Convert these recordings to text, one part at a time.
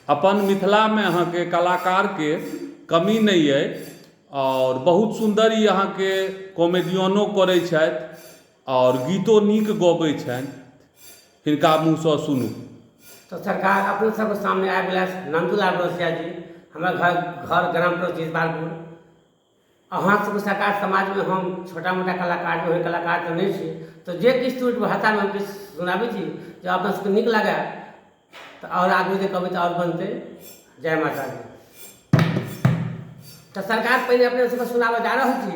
अपन मिथिला में अहाँ के कलाकार के कमी नहीं है और बहुत सुंदर ही अहाँ के कॉमेडियनो करे छथि और गीतो नीक गबै छनि, हिनका मुँह से सुनू। तो सरकार अपने सबके सामने आबि गेल नंदूलाल रसिया जी, हमारा घर ग्राम पंचायत बालपुर। अहाँ सबके सरकार समाज में हम छोटा मोटा कलाकार जो कलाकार तो नहीं छी, तो जे किछु टूट भाषा में हम किछु सुनाबी छी जो अपना सबके नीक लगे तो और आगे जे कविता और बनते। जय माता दी। तो सरकार पहले अपने सबके सुनाबे जा रहा छी।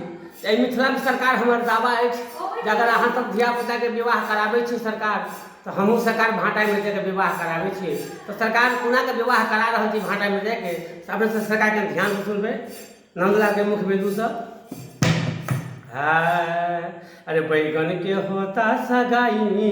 मिथिला में सरकार हमार दावा है कि अगर अहाँ सब धिया पुता के विवाह कराबे छी सरकार, तो हमहूँ सरकार भाटा में जाके विवाह कराबे छी। तो सरकार कोना के विवाह करा रहा थी भाटा में जाके, अपने से सरकार के ध्यान से सुनबे। नंदलाल के मुख बिंदु सब अरे बैगन के होता सगाई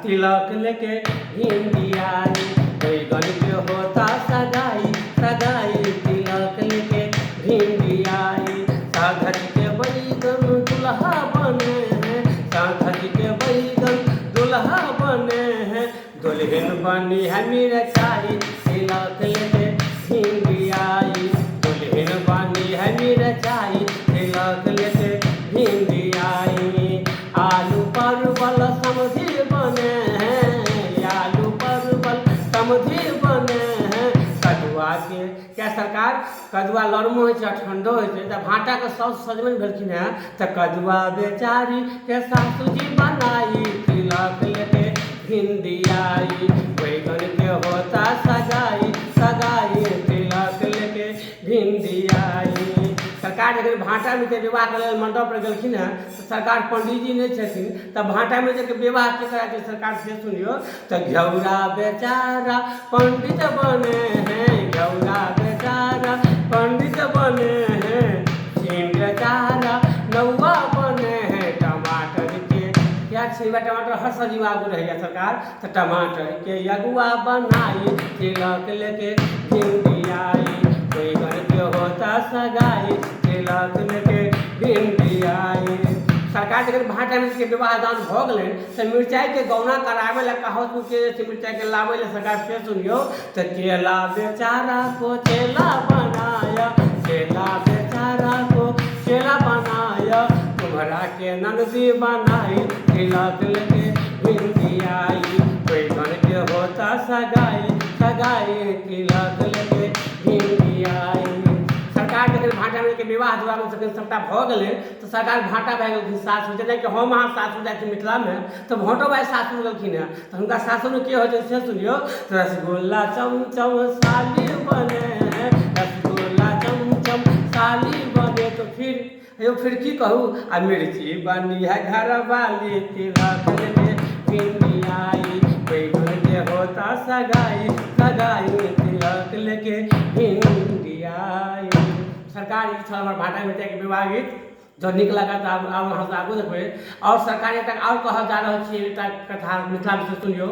तिलक लेके हिंदियाई, बैगन के होता सगाई सगाई तिलक लेके हिंदियाई। साधज के बैगन दुल्हा बने हैं, साधज के बैगन दुल्हा बने हैं, दुल्हन बनी है मेरा चाई तिलक लेके हिंदियाई, दुल्हन बनी है मेरा चाई तिलक लेके हिंदियाई। आलू परवल समधि बने हैं, आलू परवल समधि बने हैं, कदुआ के क्या सरकार कदुआ लड़मो हो ठंडो हो भाटा के सब सजमन भेलखिन हैं, तो कदुआ बेचारी के सासू जी बनाई तिलक लेके हिंदियाई। बैगन के होता सगाई सगाई तिलक लेके हिंदियाई। सरकार अगर भाटा में विवाह करे मंडप पर गलखिन हैं, तो सरकार पंडित जी नहीं छथिन, तब भाटा में जाके विवाह के करा के सरकार से सुनियो। तो घौरा बेचारा पंडित बने हैं, घौरा बेचारा पंडित बने हैं, सीम बेचारा नौवा बने हैं, टमाटर के क्या छिलवा टमाटर हर सब्जी आगू रहेगा सरकार, तो टमाटर के अगुआ बनाई तिलक लेके हिंदियाई। बैगन के होता सगाई तिलक लेके हिंदियाई। सरकार जब भाटा में के विवाह दान भ गए तो मिर्चाई के गौना करावे ला कहत के मिर्चाई के लावे ला सरकार से सुनियो। तो केला बेचारा को चेला बनाया, केला बेचारा को चेला बनाया, तुम्हारा के नंदी बनाई तिलक लेके हिंदियाई। बैगन के होता सगाई सगाई तिलक लेके हिंदियाई। सरकार जब भाटा में के विवाह दुआ में सबटा भ गए तो सरकार भाटा भए गेलखिन सासुर, जेना कि हम अहाँ सासुर जाइ छी मिथिला में तो भोटो भाई सासुर गेलखिन हैं, तो हुनका सासुर में की हो छै से सुनियो। तो रसगुल्ला चमचम साली बने हैं, रसगुल्ला चमचम साली बने, तो फिर की कहूँ आ मिर्ची बनी है घर वाली तिलक लेके हिंदियाई। बैगन के होता सगाई सगाई तिलक लेके हिंदियाई। सरकार ये छल हमारे भाटा में के विवाह गीत जो निक लगा तो अब वहाँ से आगू देखबे। और सरकार एक और कह जा रहा है कथा मिथिला में सुनियो।